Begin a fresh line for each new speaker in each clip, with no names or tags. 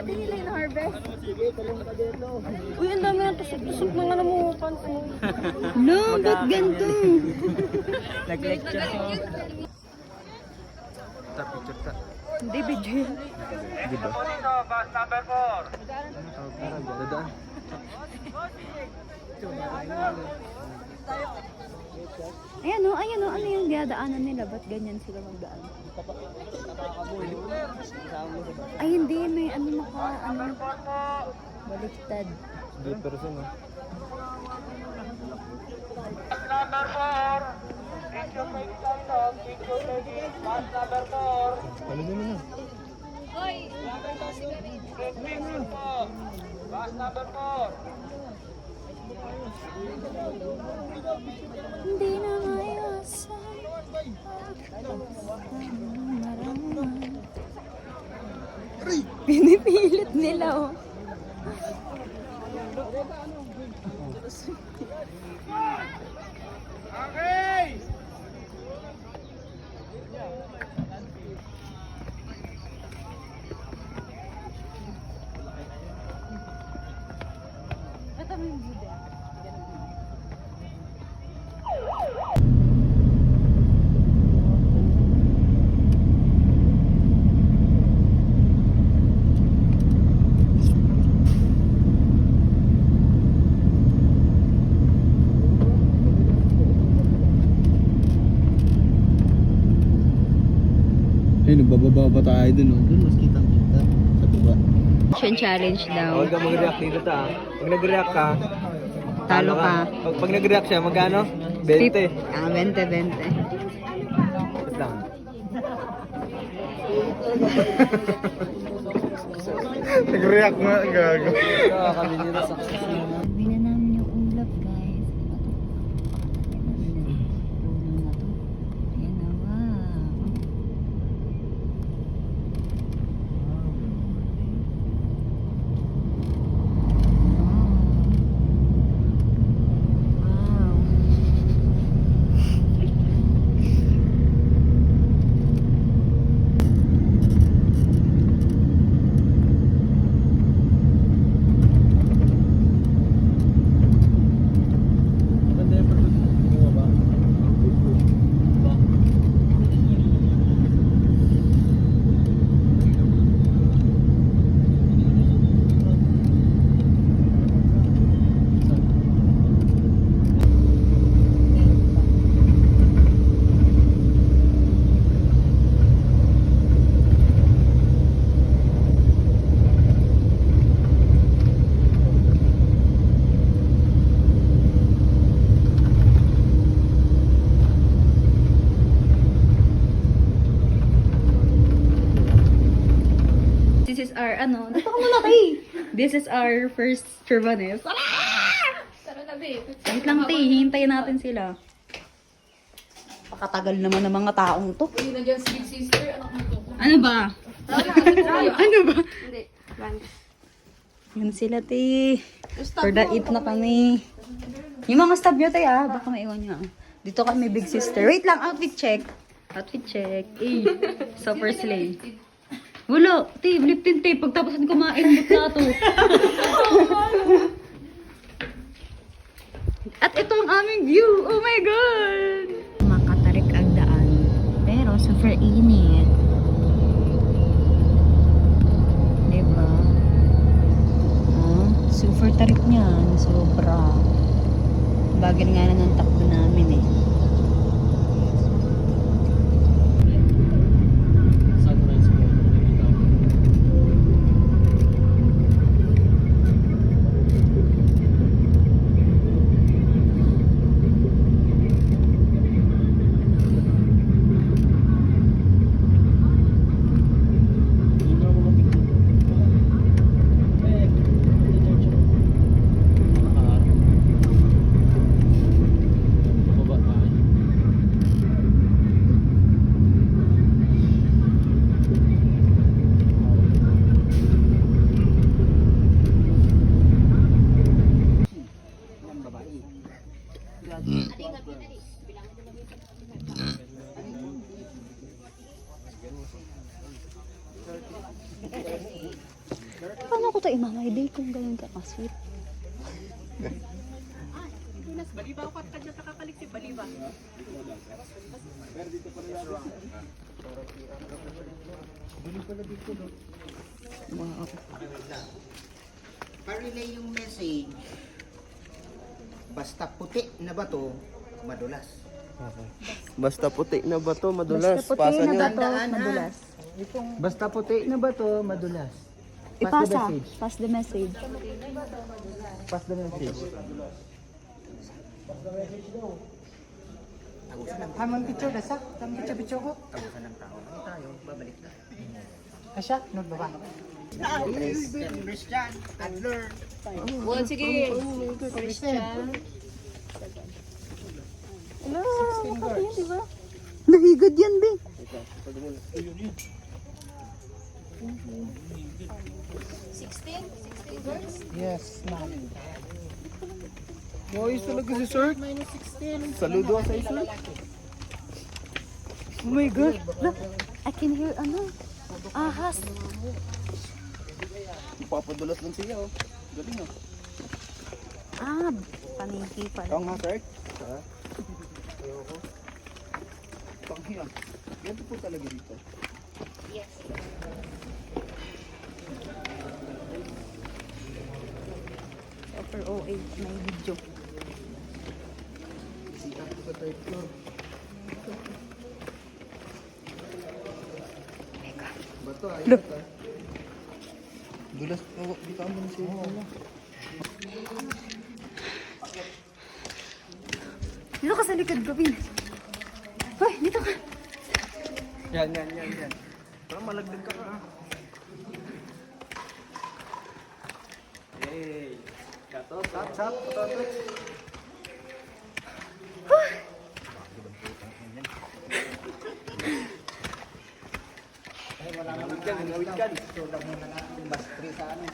Pwede nila yung harvest.
Sige, talong ka dito.
Uy, ang dami ng tusok-tusok ng ano mo, pants mo. No, ba't ganito?
Nag-lecture ko.
Picture ta.
Hindi, video yan.
Di ba?
Bus number 4.
Dadaan.
Ayan o, ano yung dinadaanan nila? Ba't ganyan sila magdaan? Ay, hindi, may ano baliktad.
Di person no.
Bus number 4. Picture lady tayo. Picture lady. Bus number 4.
Ano din na?
Picture po. Bus number 4.
Hindi na maiwasan. Pinipilit nila oh.
Okay!
Ay, nagbababa pa tayo dun, no? Dun, mas kitang-kita. Sa baba.
Challenge daw.
Huwag ka mag-react dito ta. Pag nag-react ka,
Talo ka.
Pag nag-react siya, magkano? 20.
Ah, 20.
Wait lang.
Nag-react nga, gago.
Kami nila success naman.
Sabi na namin yung ulap, guys. Ayan na, wow. Wow. This is our, dito ka muna kay. This is our first Churbanes.
Tara na, babe.
Wait lang, te. Hintayin natin sila. Pakatagal naman ng mga taong to.
Hindi na dyan si Big Sister. Anak mo to.
Ano ba? Ano ba?
Hindi. Van.
Yun sila, te. For the eat na kami. Yung mga stab nyo, te, baka maiwan nyo. Dito kami, big sister. Wait lang, outfit check. Outfit check. Super slay. Wala, te, liptin tape. Pagtapusan kumain, mutla to. At ito ang aming view. Oh my God! Makatarik ang daan. Pero super init. Diba? Super tarik niyan. Sobra. Bagal nga na ng takbo namin eh. to, imamay day kung ganun ka ka-sweet. Wow.
Pa-relay yung message. Basta puti na bato, madulas.
Basta puti na ba to, madulas?
Basta puti
Pasa
na
nyo.
ba to, madulas.
Basta puti na ba to, madulas?
Ipasa. Pass the message.
Pass the message.
Hamon picture na sa? Hamon picture ko? Tagusan ng tao. Ano tayo? Babalik na. Asya? Nagbaba. Christian, Adler.
Well, sige. Christian.
Hello, kapag yan, diba? Nahigad yan, be.
Yes, ma'am.
Ayos talaga si sir. Saludo sa sir.
Oh my God. Look, I can hear, ano, ahas.
Papadulas lang siya oh. Galing oh.
Ah, paniki pala.
Ikaw nga sir. Ha? Ayoko. Panghiya. Ganito po talaga dito.
Upper OA, may video.
Sikat ko sa third floor. Bato ay. Dulas. Oh, di ka mo siya.
Dito ka sa likod ko, Bin. Hoy, dito ka.
Yan. Parang malagdag ka na. Hey. Katot, tap. Ngawit ka.
Bastri sa ano.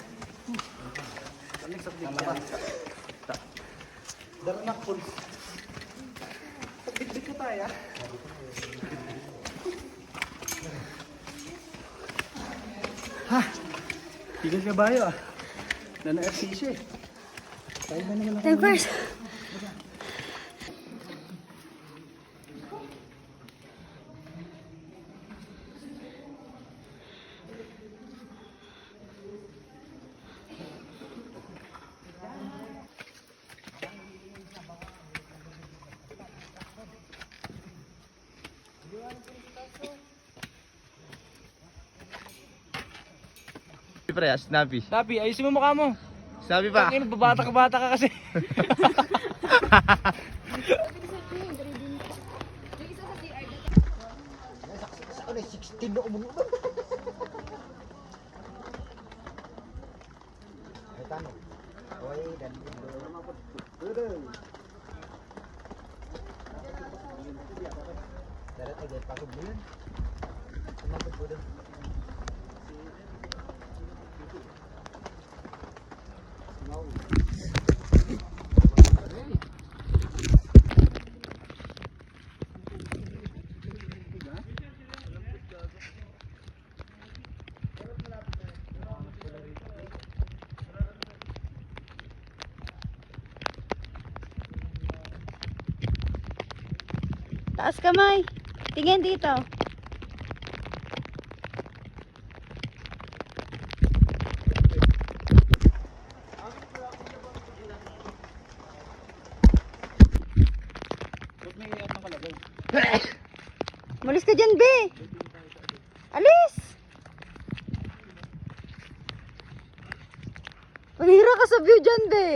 Daranak puls. Bit ko tayo. Tigas ka bayo ah. Nana-FCC eh.
Time first.
Pre, snappy.
Sabi, ayusin mo mukha mo.
Snappy pa.
Bakit babata ka kasi.
Sa ano, 16 na umuno. Ay, tanong. Oy, dan. Darat aja pasok bulan. Kenapa udah?
Taas kamay. Tingin dito. Malis ka dyan, be. Alis. Manira ka sa view dyan, be.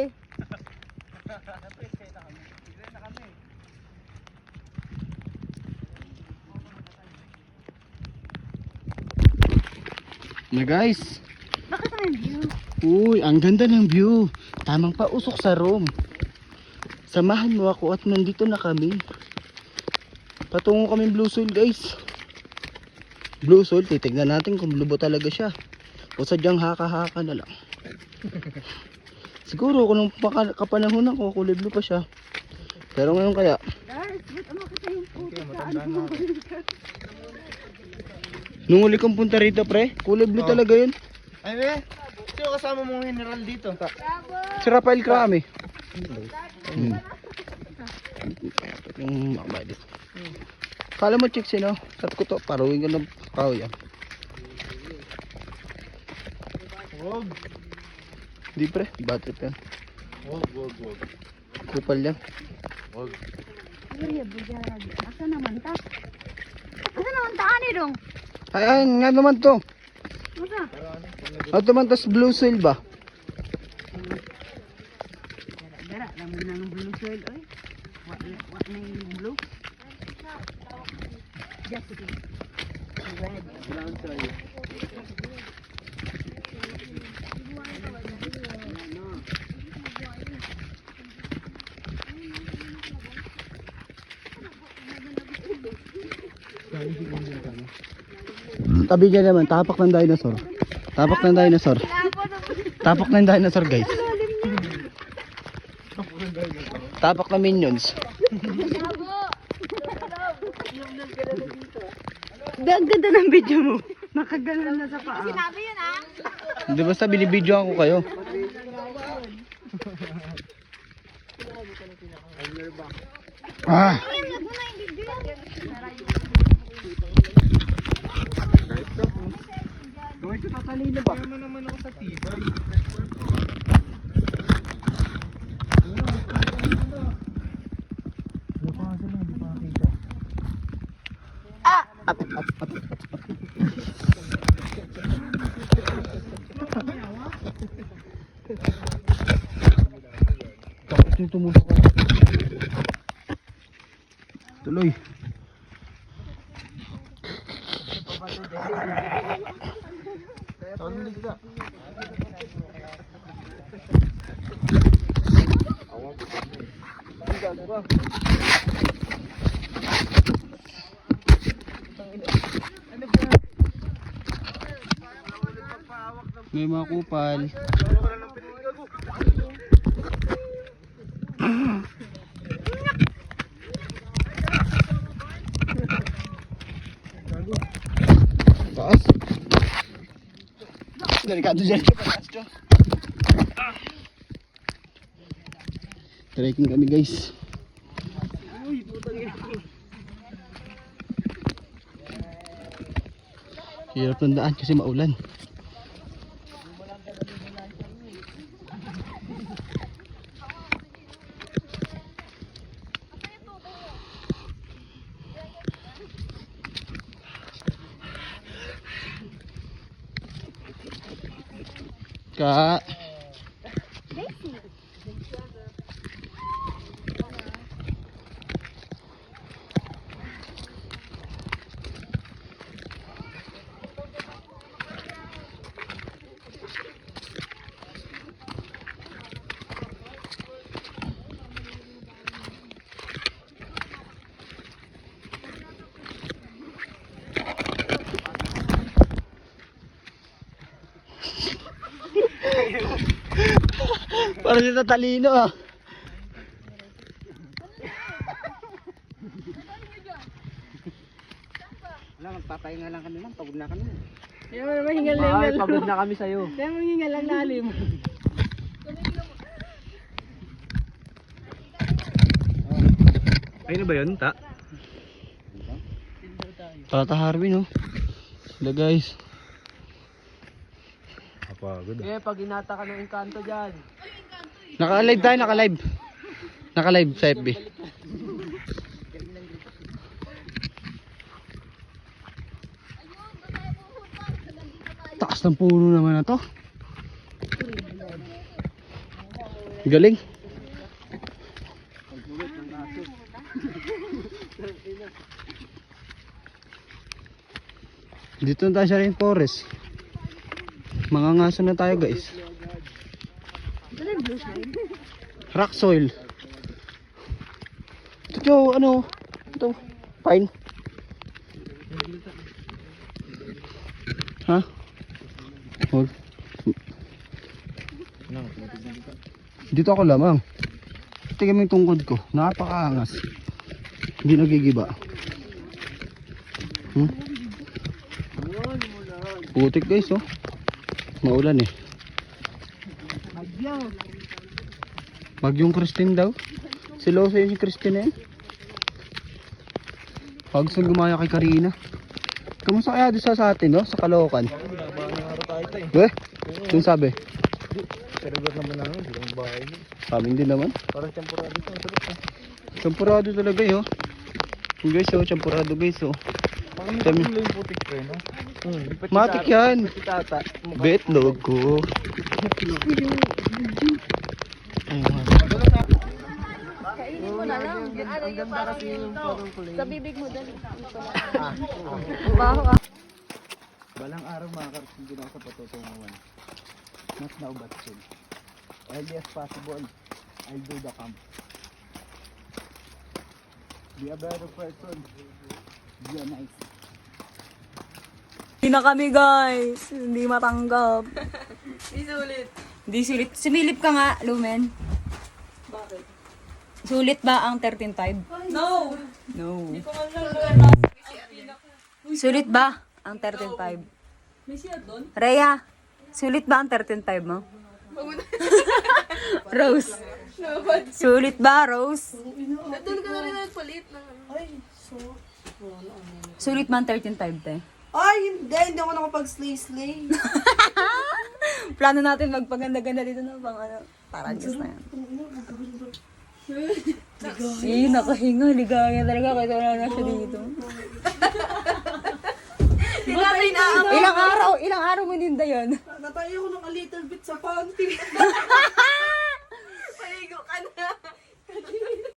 Na guys.
Bakit may view?
Uy, ang ganda ng view. Tamang pausok sa room. Samahan mo ako at nandito na kami. Patungo kami Blue Soul guys. Blue Soul, titignan natin kung lubo talaga siya. O sadyang haka-haka na lang. Siguro kung nung kapanahonan ko, kulay blue pa siya. Pero ngayon kaya.
Guys, wait, makita yung puto sa ano.
Nung uli kong punta rito pre, kulay blue talaga yun.
Ay, be.
Sino kasama mong general dito? Si Rafael Crame. Yung makabay dito. Kala mo chicks no? Kat ko to, paruin ko ng kahoy yan.
Wag.
Di pre, bad trip yan.
Wag.
Kupal yan.
Wag.
Asa naman ta? Asa naman ta ani dong?
Ay, nga naman to.
Asa?
Ito man tas blue soil ba?
Dara, dami na ng blue soil oy. What na yung blue? Just it.
Tabi niya naman, tapak ng dinosaur. Tapak ng dinosaur. Tapak ng dinosaur guys. Tapak ng minions.
Ang ganda ng video mo. Nakaganon na sa paa.
Sinabi yun ah.
Di basta binibidyo ako kayo. Ah!
Gawin ko tatalino ba? Kaya naman ako sa TV.
Tapos yung tumusok ako. Tuloy. May mga kupal. Taas. Delikado dyan. Trekking kami guys. Hirap ng daan kasi maulan. Kak. Parang si tatalino ah.
Wala, magpapahinga lang kami lang. Pagod na kami.
Kaya mo naman hingal na hingal.
Pagod na kami sa'yo.
Kaya mo hingal lang lalim.
Ayun na ba yun, ta?
Tata Harvin oh. Sila guys.
Kapagod ah.
Eh, pag inata ka ng engkanto dyan.
Naka-live tayo, naka-live. Naka-live sa FB. Taas ng puno naman na to. Galing. Dito na tayo sa rainforest. Mangangaso na tayo guys. Rock soil. Ito ano? Ito. Pine. Ha? Hold. Dito ako lamang. Tingnan mo yung tungkod ko. Napakaangas. Hindi nagigiba. Putik guys oh. Maulan eh. Bagyong Christine daw. Siloso yun si Christine eh. Pag gusto gumaya kay Karina. Kamusta kaya doon sa atin, no? Sa Caloocan? Eh? Yung sabi?
Sinagot naman namin, hindi lang bahay.
Sa amin din naman.
Parang temporary ito. Ang sarap eh.
Champurado talaga yun. Yung guys, oh, champurado guys, oh.
Parang
Dami.
may yung putik ko eh, no?
Matik yan.
Tata.
Betlog ko. Ayun.
Kainin mo na lang. Yung ano yung parang sa bibig mo dun.
Baho ah.
Balang araw makakarating din ako sa patutunguhan. Not now but soon. Early as possible, I'll do the camp. Be a better person. Be a nice.
Hindi na kami guys. Hindi matanggap. Hindi sulit. Sumilip ka nga, Lumen. Bakit? Sulit ba ang 13.5? No! No. Sulit ba ang 13.5? Rhea, sulit ba ang 13.5 mo? Rose. Sulit ba, Rose?
Doon ka na rin nagpalit ng
Sulit ba ang 13.5 te?
Ay, hindi ako nakapag-slay-slay.
Plano natin magpaganda-ganda dito na pang ano. Para Diyos na yan. Eh, nakahinga. Ligaya talaga. Kahit wala na siya dito. Ilang araw mo ninda yun?
Natayo ko ng a little bit sa panty.
Paligo ka na.